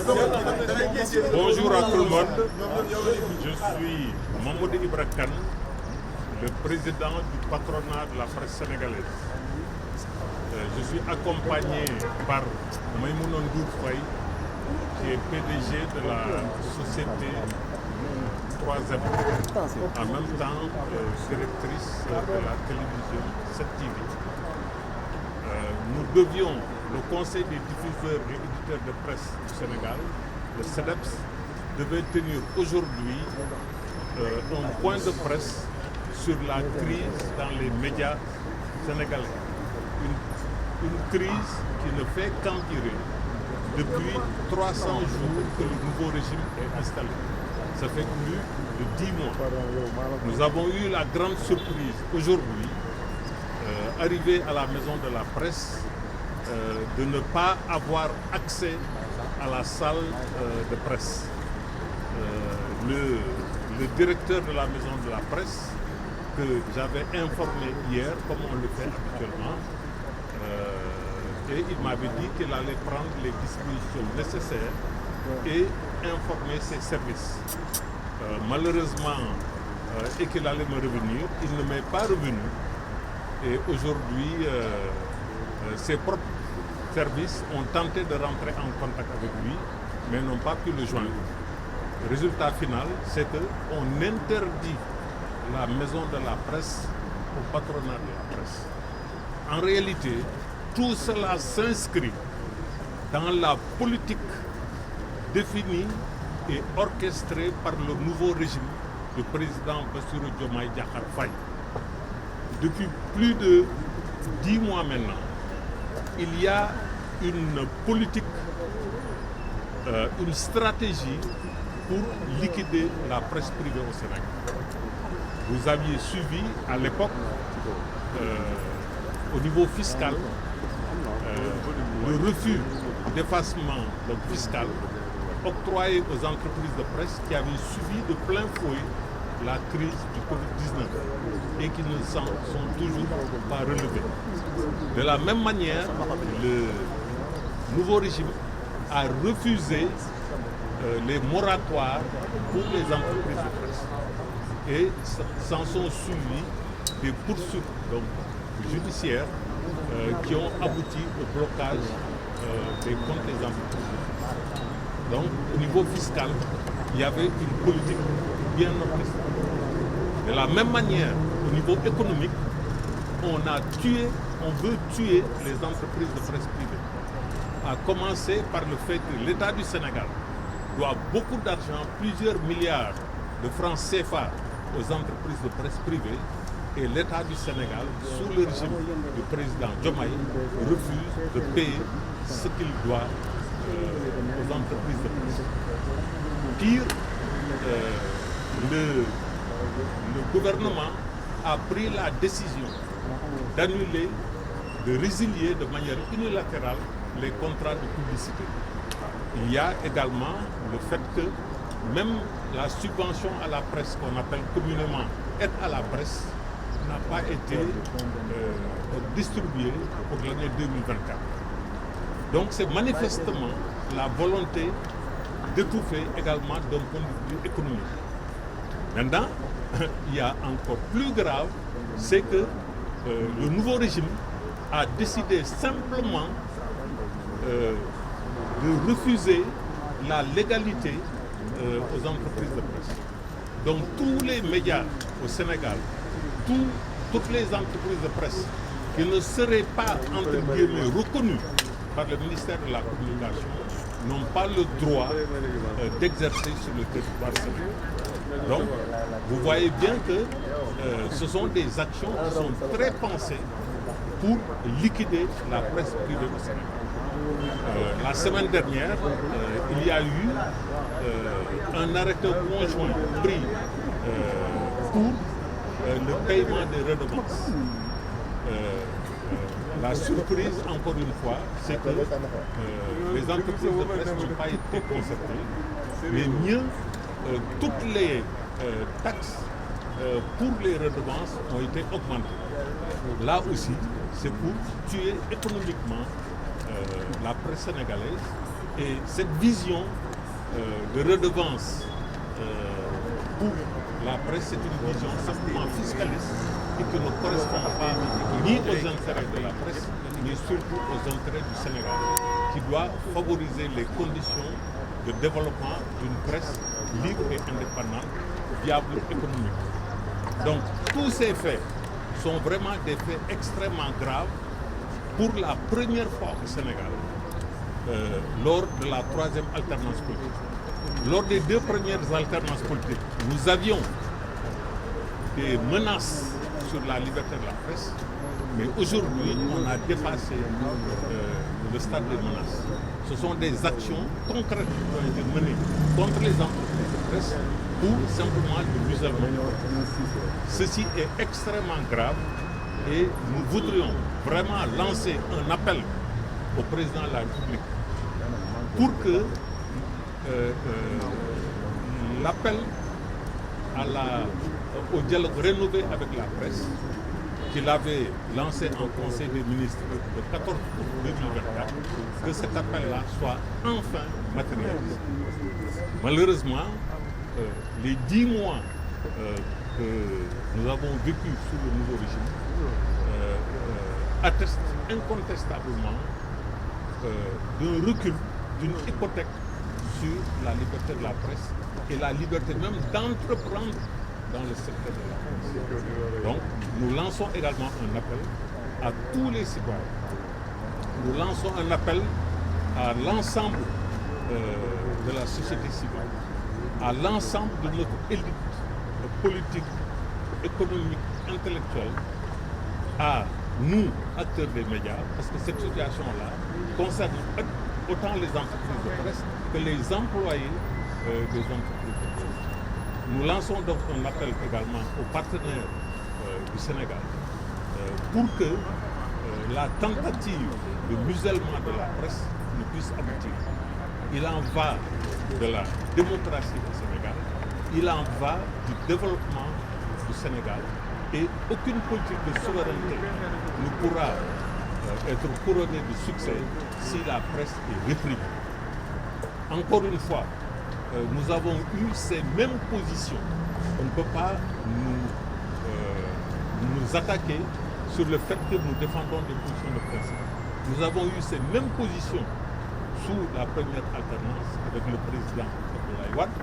Bonjour à tout le monde. Je suis Mamadou Ibra Kane, le président du patronat de la presse sénégalaise. Je suis accompagné par Maïmouna Ndour Faye, qui est PDG de la société 3M, en même temps directrice de la télévision 7TV. Nous devions, le Conseil des diffuseurs et éditeurs de presse du Sénégal, le CEDEPS, devait tenir aujourd'hui un point de presse sur la crise dans les médias sénégalais. Une crise qui ne fait qu'empirer depuis 300 jours que le nouveau régime est installé. Ça fait plus de 10 mois. Nous avons eu la grande surprise aujourd'hui, arrivé à la maison de la presse, de ne pas avoir accès à la salle de presse. Le directeur de la maison de la presse, que j'avais informé hier, comme on le fait habituellement, et il m'avait dit qu'il allait prendre les dispositions nécessaires et informer ses services. Malheureusement, et qu'il allait me revenir, il ne m'est pas revenu. Et aujourd'hui, ses propres services ont tenté de rentrer en contact avec lui, mais n'ont pas pu le joindre. Le résultat final, c'est qu'on interdit la maison de la presse au patronat de la presse. En réalité, tout cela s'inscrit dans la politique définie et orchestrée par le nouveau régime du président Bassirou Diomaye Diakhar Faye. Depuis plus de 10 mois maintenant, il y a une politique, une stratégie pour liquider la presse privée au Sénégal. Vous aviez suivi à l'époque, au niveau fiscal, le refus d'effacement fiscal octroyé aux entreprises de presse qui avaient subi de plein fouet la crise du Covid-19 et qui ne s'en sont toujours pas relevés. De la même manière, le nouveau régime a refusé les moratoires pour les entreprises de presse. Et s'en sont suivis des poursuites judiciaires qui ont abouti au blocage des comptes des entreprises. Donc, au niveau fiscal, il y avait une politique bien orchestrée. De la même manière, au niveau économique, on veut tuer les entreprises de presse privées. À commencer par le fait que l'État du Sénégal doit beaucoup d'argent, plusieurs milliards de francs CFA aux entreprises de presse privée, et l'État du Sénégal, sous le régime du président Diomaye, refuse de payer ce qu'il doit aux entreprises de presse. Pire, le gouvernement a pris la décision d'annuler, de résilier de manière unilatérale les contrats de publicité. Il y a également le fait que même la subvention à la presse, qu'on appelle communément aide à la presse, n'a pas été distribuée pour l'année 2024. Donc c'est manifestement la volonté d'étouffer également d'un point de vue économique. Maintenant, il y a encore plus grave, c'est que le nouveau régime a décidé simplement de refuser la légalité aux entreprises de presse. Donc tous les médias au Sénégal, toutes les entreprises de presse qui ne seraient pas, entre guillemets, reconnues par le ministère de la Communication n'ont pas le droit d'exercer sur le territoire sénégalais. Donc, vous voyez bien que ce sont des actions qui sont très pensées pour liquider la presse privée au Sénégal. La semaine dernière, il y a eu un arrêté conjoint pris pour le paiement des redevances. La surprise, encore une fois, c'est que les entreprises de presse n'ont pas été concertées, mais mieux, toutes les taxes pour les redevances ont été augmentées. Là aussi, c'est pour tuer économiquement la presse sénégalaise Et cette vision de redevance pour la presse, c'est une vision simplement fiscaliste et qui ne correspond pas ni aux intérêts de la presse, mais surtout aux intérêts du Sénégal, qui doit favoriser les conditions de développement d'une presse libre et indépendante, viable économiquement. Donc tous ces faits sont vraiment des faits extrêmement graves pour la première fois au Sénégal lors de la troisième alternance politique. Lors des deux premières alternances politiques, nous avions des menaces sur la liberté de la presse, mais aujourd'hui, on a dépassé le stade des menaces. Ce sont des actions concrètes qui ont été menées contre les entreprises de presse ou simplement le musellement. Ceci est extrêmement grave et nous voudrions vraiment lancer un appel au président de la République pour que l'appel au dialogue rénové avec la presse qu'il avait lancé en Conseil des ministres le 14 août 2024, que cet appel-là soit enfin matérialisé. Malheureusement, les 10 mois que nous avons vécu sous le nouveau régime attestent incontestablement d'un recul, d'une hypothèque sur la liberté de la presse et la liberté même d'entreprendre dans le secteur de la presse. Donc, nous lançons également un appel à tous les citoyens. Nous lançons un appel à l'ensemble de la société civile, à l'ensemble de notre élite politique, économique, intellectuelle, à nous, acteurs des médias, parce que cette situation-là concerne autant les entreprises de presse que les employés des entreprises de presse. Nous lançons donc un appel également aux partenaires du Sénégal pour que la tentative de musellement de la presse ne puisse aboutir. Il en va de la démocratie au Sénégal, il en va du développement du Sénégal et aucune politique de souveraineté ne pourra être couronnée de succès si la presse est réprimée. Encore une fois, nous avons eu ces mêmes positions. On ne peut pas nous attaquer sur le fait que nous défendons des positions de principe. Nous avons eu ces mêmes positions sous la première alternance avec le président Abdoulaye Wade.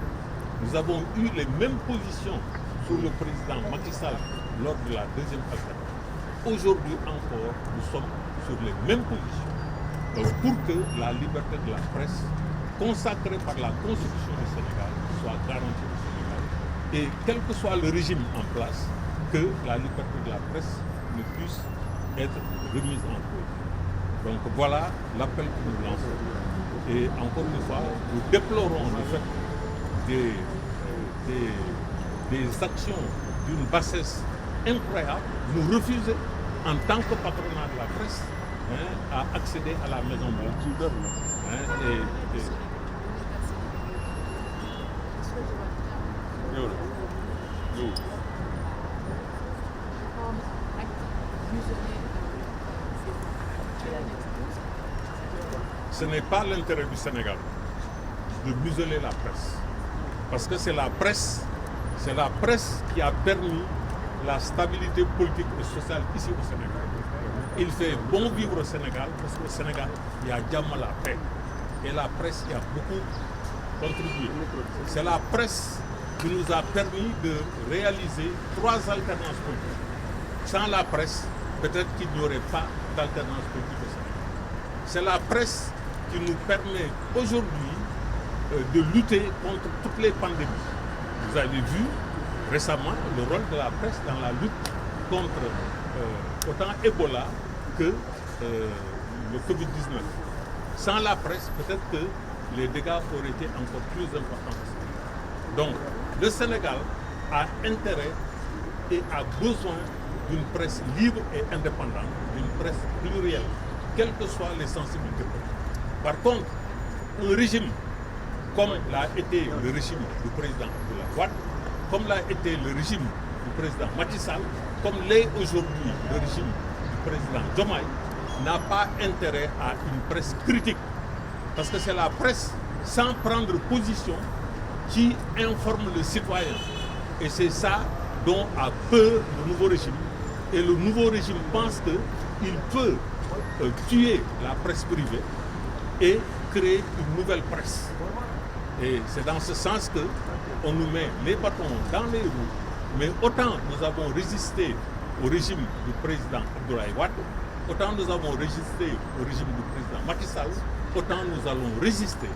Nous avons eu les mêmes positions sous le président Macky Sall lors de la deuxième alternance. Aujourd'hui encore, nous sommes sur les mêmes positions. Donc, pour que la liberté de la presse, consacrée par la Constitution du Sénégal, soit garantie au Sénégal. Et quel que soit le régime en place, que la liberté de la presse ne puisse être remise en cause. Donc voilà l'appel que nous lançons. Et encore une fois, nous déplorons le fait des actions d'une bassesse incroyable. Nous refusons, en tant que patronat de la presse, à accéder à la Maison Blanche. Ce n'est pas l'intérêt du Sénégal de museler la presse. Parce que c'est la presse qui a permis la stabilité politique et sociale ici au Sénégal. Il fait bon vivre au Sénégal parce qu'au Sénégal, il y a jamais la paix. Et la presse y a beaucoup contribué. C'est la presse qui nous a permis de réaliser 3 alternances politiques. Sans la presse, peut-être qu'il n'y aurait pas d'alternance politique au Sénégal. C'est la presse qui nous permet aujourd'hui de lutter contre toutes les pandémies. Vous avez vu récemment le rôle de la presse dans la lutte contre autant Ebola que le Covid-19. Sans la presse, peut-être que les dégâts auraient été encore plus importants. Donc, le Sénégal a intérêt et a besoin d'une presse libre et indépendante, d'une presse plurielle, quelles que soient les sensibilités. Par contre, un régime comme l'a été le régime du président Abdoulaye Wade, comme l'a été le régime du président Macky Sall, comme l'est aujourd'hui le régime du président Diomaye, n'a pas intérêt à une presse critique. Parce que c'est la presse, sans prendre position, qui informe le citoyen. Et c'est ça dont a peur le nouveau régime. Et le nouveau régime pense qu'il peut tuer la presse privée et créer une nouvelle presse. Et c'est dans ce sens qu'on nous met les bâtons dans les roues. Mais autant nous avons résisté au régime du président Abdoulaye Wade, autant nous avons résisté au régime du président Macky Sall, autant nous allons résister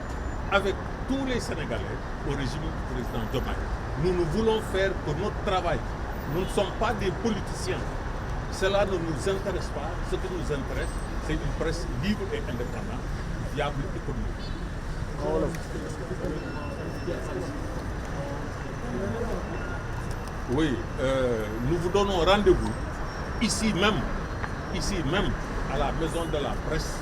avec tous les Sénégalais au régime du président Diomaye. Nous voulons faire que notre travail. Nous ne sommes pas des politiciens. Cela ne nous intéresse pas. Ce qui nous intéresse, c'est une presse libre et indépendante, viable économiquement. Oui, nous vous donnons rendez-vous ici même, à la Maison de la Presse,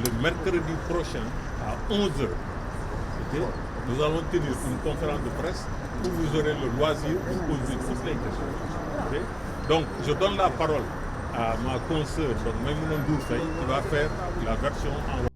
le mercredi prochain à 11h. Okay? Nous allons tenir une conférence de presse où vous aurez le loisir de poser toutes les questions. Okay? Donc, je donne la parole à ma consoeur, Maïmouna Ndour Faye, qui va faire la version en